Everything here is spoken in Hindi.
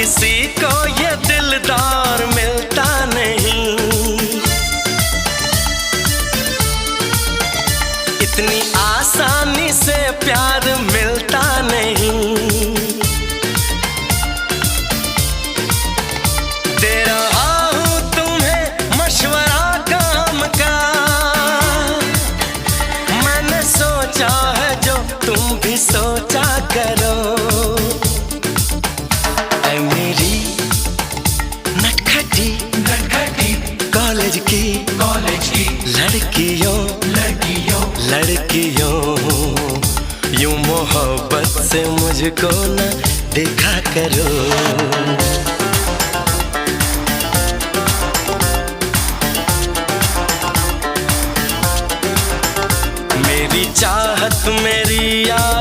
किसी को ये दिलदार मिलता नहीं, इतनी आसानी से प्यार मिलता नहीं। दे रहा हूं तुम्हें मशवरा काम का, मैंने सोचा है जो तुम भी सोचा करो। ऐ मेरी नटखटी नटखटी कॉलेज की लड़कियों यूं मोहब्बत से मुझको न देखा करो। मेरी चाहत मेरी याद